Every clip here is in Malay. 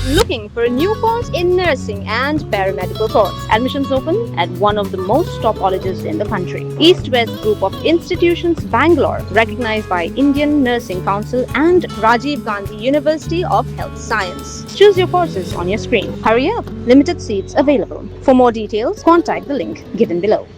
Looking for a new course in nursing and paramedical course? Admissions open at one of the most top colleges in the country. East-West Group of Institutions, Bangalore, recognized by Indian Nursing Council and Rajiv Gandhi University of Health Science. Choose your courses on your screen. Hurry up! Limited seats available. For more details, contact the link given below.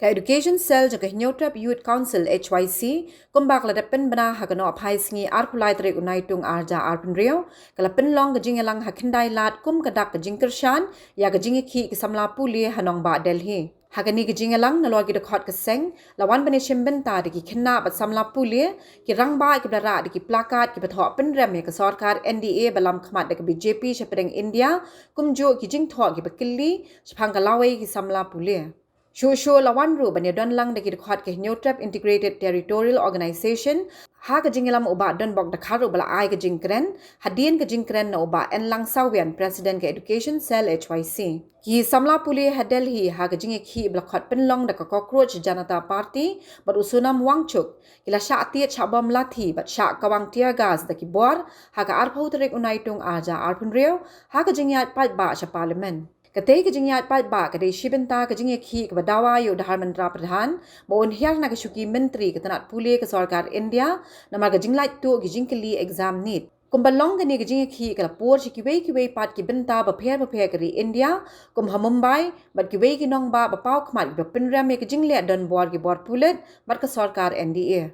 Ka Education Cell jaga Hinyotrap Youth Council HYC kumbak la depen bana hagano apai singi arpulai trek unaitung arja arpenrio kala Pynlong Jingïalang hakindai lat kum kadak Kyrshan ya Jingïki ke Samla Pule hanong ba Delhi hagani Jingïalang nalor gi dekhot ke seng lawan bane shembenta de ki khenna bat Samla Pule ki rangba ki blara de ki plakat ki betho penrem ke sarkar NDA balam khmat de BJP shepeng India kumjo ki jingtho ki bekili chphang Lawei ki Samla Pule Shosho lawan ru banya don lang deki dekhot ke Hinyotrap Integrated Territorial Organization ha ke Jingïalang uba don bok dakharu bala ai ke jingkren hadien ke jingkren na uba en lang sawian President ke Education Cell HYC ki Samla Pule Delhi ha ke Jingïki blakhot Pynlong da cockroach Janata Party bat usunam wangchuk kila sha atiat chabam lathi bat sha kawang tear gas da ki bor ha ke arpau trek unaitung aja arpunreu ha ke Jingïat pat ba sha parliament Katay ke Jingïat pat ba kadai shibenta ke Jingïki ke badawa yo dahar mantra pradhan maun hiar na ke shuki menteri ke tanat Pule ke sarkar India nama ke jinglait tu ke jingkeli exam need kumbalong ke ni ke Jingïki ke lapor kiwei pat ki benta bapher ke India kum ha Mumbai bat kiwei ki nong ba bapau khmat ke pinram ke jingle don bor ki bor Pule bat ke sarkar NDA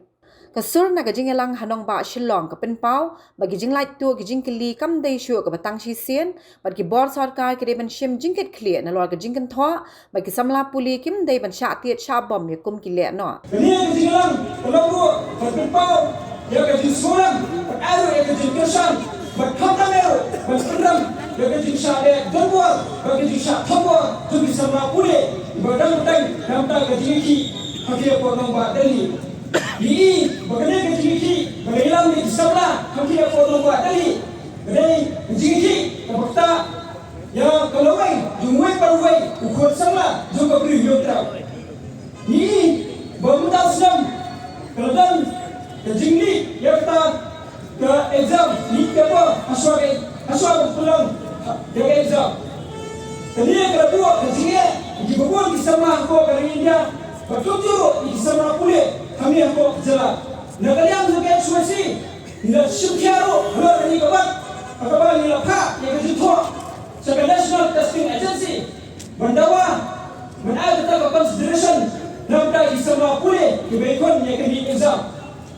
Kasur na Jingïalang hanong ba Shillong ke penpau bagi jinglait tu ke jingkeli kam dei shu ke batang shisien bagi bor sarkar ke ban shim jingket clear na lor ke jingken tho bagi Samla Pule kim dei ban sha tiat sha bom ye kum ki le no Ni ke Jingïalang kolong bu ke penpau ya ke jingsulam ado ya ke Kyrshan bat khamtamero bat pendam ya ke jingsha de donbor bagi jingsha thobor tu ki Samla Pule badang tang namta ke Jingïki hakia ko nong ba Delhi Ini bagaimana ke Jingïki bagaimana di Samla kami nak foto buat tadi dari Jingïki kapakta ya kalau Lawei parwei ukur Samla juga beri yotra ini bermudah senang kalau dan ke Jingïki ya kita ke exam ni ke apa asal pulang ke exam tadi kalau buat ke Jingïki dibuat di Samla ko dari India betul di Samla Pule kami aku jalan. Negara sebagai HYC, tidak sempurna. Kalau ini kawan, kawan ini lapar, yang kejutan sebagai National Testing Agency, mendawa, mengambil consideration, nampak di Samla Pule kebaikan yang kini exam.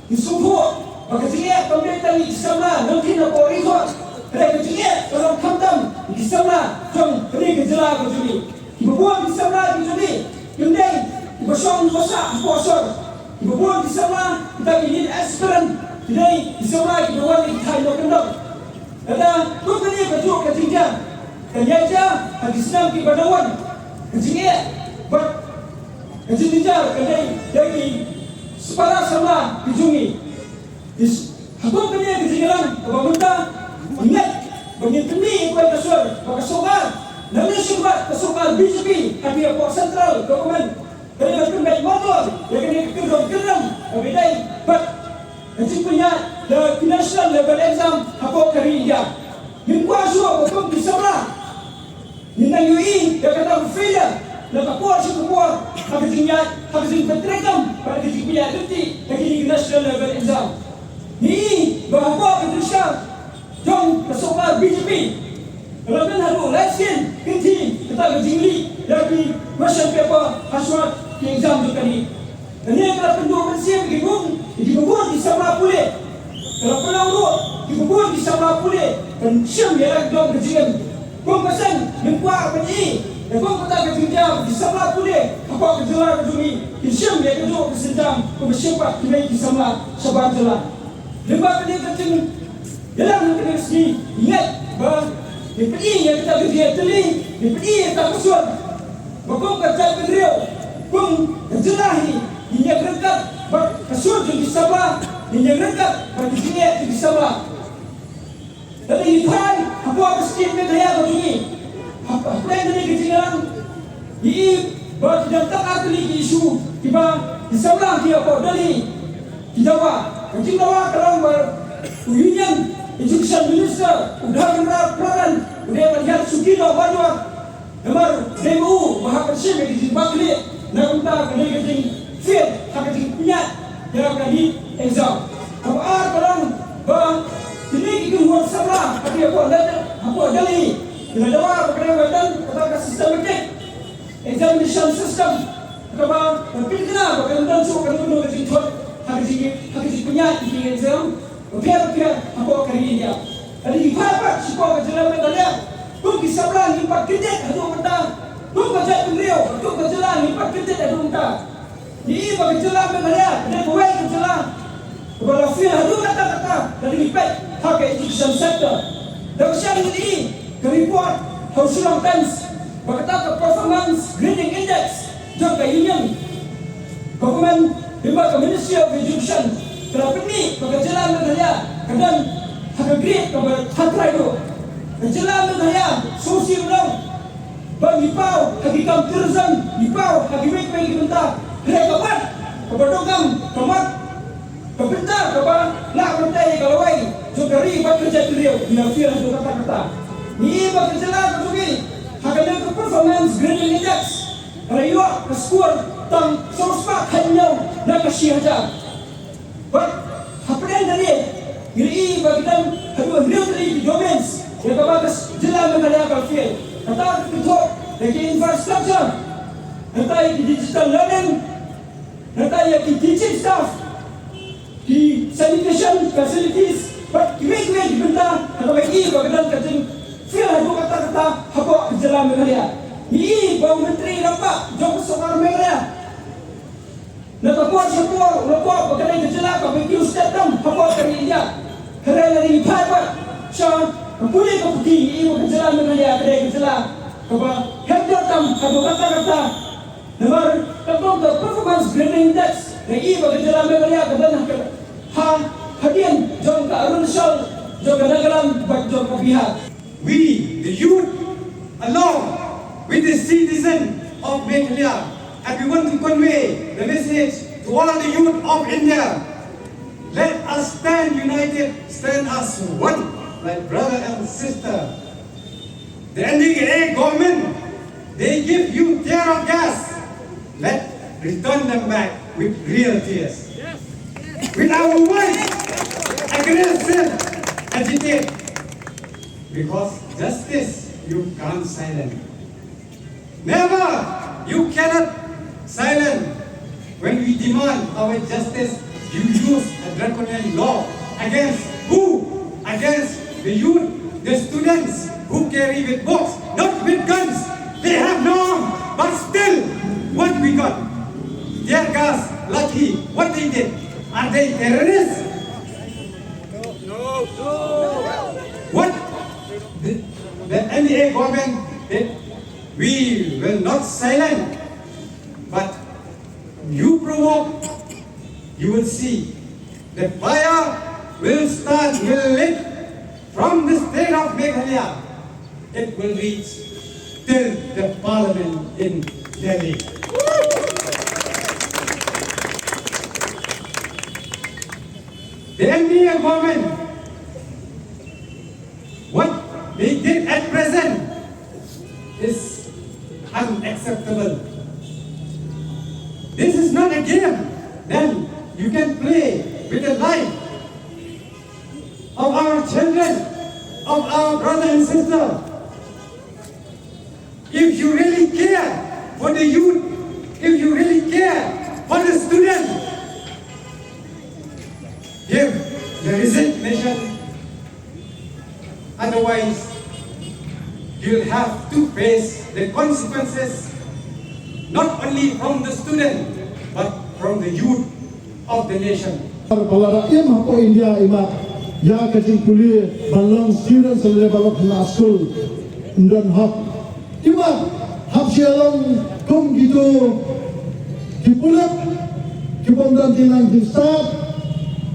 Disumpah, bagaimana pemerintah di Samla mungkin apa rekod, bagaimana kalau khamtam di Samla, jom kini kejalan begini. Dibuat di Samla begini, kemudian bersong dosa bosor. Ibubuan di Samla kita ingin aspiran today di Samla kita wali kita nak kendam. Ada tu kini betul ketinggian. Kerja hadis nam ki banawan. Kerja kerja kedai dari separa Samla dijungi. Habis kini Jingïalang pemerintah ingat bagi teni kepada kasar Namun syukur kasar BJP kami apa central government dari berkenai motor, yang kena kerang, bedai, but nanti punya the national level exam apa kari dia. Minggu asal betul di Samla, nina UI dia kata failure, nak kuat sih kuat, habis tinggal, habis tinggal terekam, pada kita punya nanti lagi national level exam. Ni berapa Indonesia, jom kasar BJP. Kalau kan haru lesen, kinti kita kejingli lagi question paper hasrat exam tu kali. Ini kalau penduduk Malaysia dibuat di Samla Pule. Kalau pulang tu dibuat di Samla Pule dan siam dia lagi dong kejian. Kau pesan mengkuat apa ni? Dan kau kata kerja di Samla Pule. Apa kerja kejuni? Siam dia kerja kesenjam. Kau bersiapa kini di Samla sabar jalan. Lembab dia kecil. Dalam negeri sini ingat bahawa DPI yang kita kerja teli, DPI yang tak kesuat. Bakau kerja beliau. Kung jelahi ini dekat kasur di Samla ini dekat bagi sini di Samla. Tapi ipai apa mesti medaya begini. Apa yang ini Jingïalang ini bagi datang ahli isu tiba di Samla dia apa dari di Jawa. Di Jawa kalau union education minister udah Dino Banwa, Namar, Demu, Mahapashim, Bakli, Nakunta, Negating Field, Hakating Piat, Yarakani, exam. Apa Parang, Ba, ini kita buat Samla, tapi apa Dali, kita jawab kepada badan kata sistematik, examination system, kata tapi kenapa kalau suruh kalau dulu kita tuan, hakating Piat, ini exam, Piat, apa kali ini? Jadi apa siapa jalan Meghalaya? Kung kisablan lipat kredit adu mata. Kung kerja Rio, kung kerja lipat kredit adu mata. Ini bagi jalan Meghalaya, dia buat kerja. Kepada feel adu kata-kata dari lipat hak education sector. Dan siang ini ke report Shillong Mail berkata ke performance grading index juga union government di Ministry of Education. Kenapa ni bagi jalan Meghalaya? Kadang grade kepada hatrai itu. Menjelang Meghalaya, sosial belum. Bagi pau, hagi kam Kyrshan, ipau, hagi wek-wek bentar. Hei kapan? Kepada dogam, kamat. Kebentar, kepada nak bentai ke Lawei. Jogari, buat kerja beliau. Bila feel itu kata-kata. Ini bagi jelang kesugi. Hakanya ke performance grading index. Rayuak, ke skor, tang, sospak, hanyau, nak kasih aja. Buat, apa yang tadi? Ini bagi kita kedua real three domains yang terbatas jelas Meghalaya kalfiel. Kata kita lagi infrastructure, kata lagi digital learning, kata lagi teaching staff, di sanitation facilities, kira-kira bentar kata lagi bagi kita kerja feel itu kata-kata apa jelas Meghalaya. Ini bang menteri nampak jauh soal Meghalaya. Natapuan sepuluh, lepas berkenaan kejelas, bagi ustaz tam, apa kali dia? Kerana ini pakai, so mempunyai keputi, ibu kejelas Meghalaya, kerana kejelas, apa hebat tam, apa kata-kata, nomor tentang the performance grading index, dan ibu kejelas Meghalaya, kerana hadian jom ke Arunshal, jom ke Nagaland, jom ke Bihar. We, the youth, along with the citizen of Meghalaya, and we want to convey the message to all the youth of India. Let us stand united, stand as one, like brother and sister. The NDA government, they give you tear of gas. Let return them back with real tears. With our voice, aggressive, agitate. Because justice, you can't silence. Never, you cannot silent. When we demand our justice, you use a draconian law against who? Against the youth, the students who carry with books, not with guns. They have no arm, but still, what we got? Tear gas, lucky. What they did? Are they terrorists? No. What? The NDA government did? We will not silent. But you provoke, you will see the fire will lit from the state of Meghalaya. It will reach till the parliament in Delhi. The NDA government, what they did at present is unacceptable. This is not a game. Then you can play with the life of our children, of our brother and sister. If you really care for the youth, if you really care for the student, give the resignation. Otherwise, you'll have to face the consequences not only from the student, but from the youth of the nation. Kalau rakyat mahu India imak, ya kecil Pule, Pynlong students level of school, dan hak imak hak Shillong kum gitu, kipulak, kipomdan tinang distat,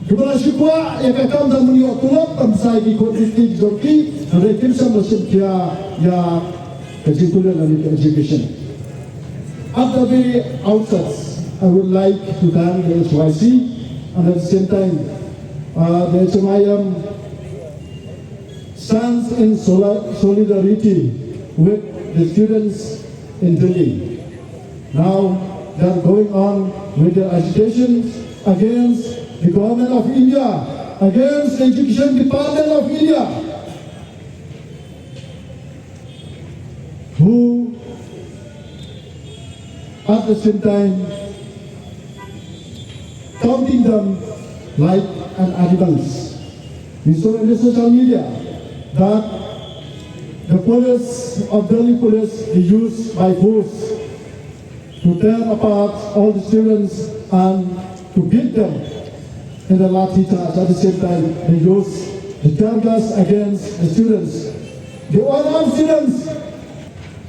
kipula shikwa ya kakam dan meniok tulak, tamsai di kondisi joki, ada Kyrshan masih kia ya kecil Pule dan education. At the very outset, I would like to thank the HYC and at the same time, the HMIM stands in solidarity with the students in Delhi. Now they are going on with their agitation against the government of India, against the Education Department of India, who at the same time counting them like animals. We saw in the social media that the police of Delhi police is used by force to tear apart all the students and to beat them in the lathi charge. At the same time, they use the tear gas against the students. The unarmed students,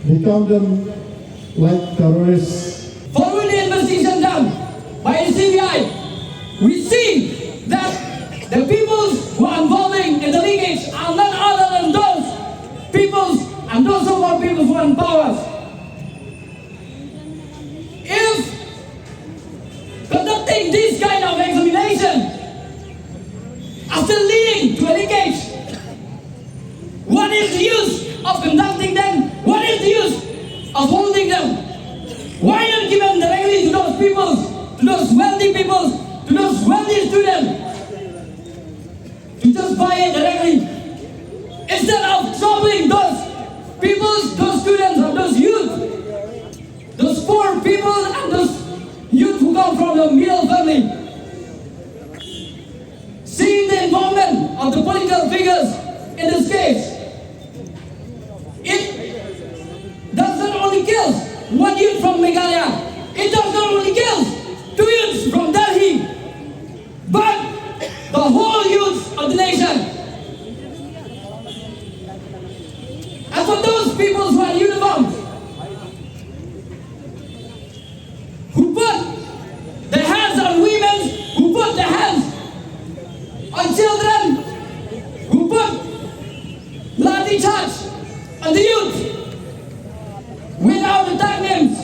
they count them like terrorists. Following the investigation done by NCBI, we see that the peoples who are involving in the leakage are none other than those peoples and those so-called peoples who are in power. If conducting this kind of examination are still leading to a leakage, what is the use of conducting them? What is the use of holding them? Why not give them directly to those peoples, to those wealthy peoples, to those wealthy students, to just buy it directly, instead of troubling those peoples, those students, and those youth, those poor people and those youth who come from the middle family. Seeing the involvement of the political figures in this case, it does not only kill one youth from Meghalaya, it does not only kill 2 youths from Delhi, but the whole youth of the nation. And for those people who are uniformed, who put their hands on women, who put their hands on children, who put lathi charge on the youth, without the tag names,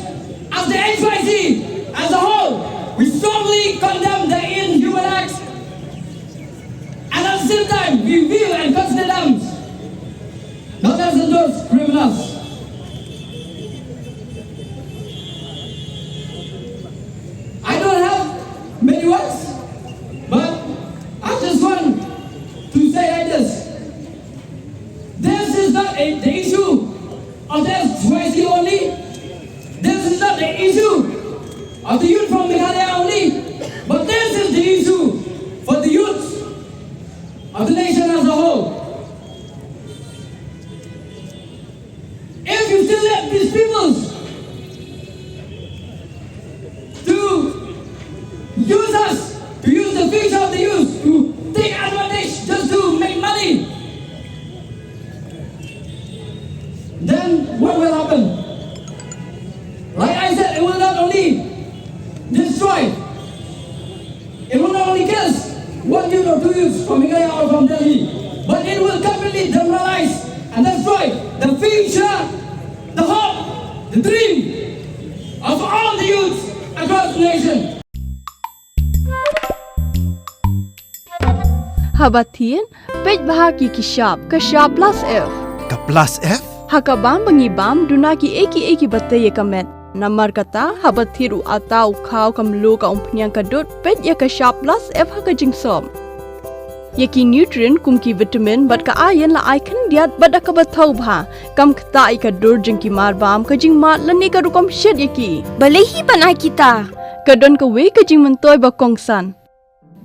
as the HYC as a whole, we strongly condemn the inhuman acts, and at the same time we view and consider them not as those criminals. I don't have many words, but I just want to say like this. This is not the issue of the HYC only. This is not the issue of the youth from Meghalaya only, but this is the issue for the youth of the nation as a whole. If you still let these peoples to use us, to use the future of the youth, to take advantage just to make money, then what will happen? Like I said, it will not only destroy, it will not only kill 1 youth or 2 youths from Meghalaya or from Delhi, but it will completely demoralize and destroy the future, the hope, the dream of all the youths across the nation. Habatin, pej bahagi kishap plus F. Ka plus F? Hakabam bangibam dunaki eki bataya kamet. Namar kata habathiru atau kau kamlu ka umpnyang kadut pej ya kishap plus F haka jingsom. Yaki nutrient kumki vitamin bat ka ayan la icon diat bat ka bathau bha kam kta ka dur jingki marbam ka jing mat lani ka rukom shed yaki. Balehi banai kita. Kadon ka we ka jing mentoy ba kongsan.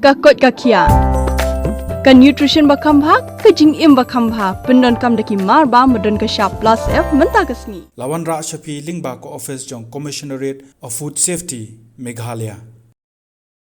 Ka kot ka kia. Ka nutrition bakam bha ka jing im bakam bha pendon kam daki mar ba modon ka sharp plus F menta kasni Lawan Ra Shapi Lingba ko office jong Commissionerate of Food Safety Meghalaya.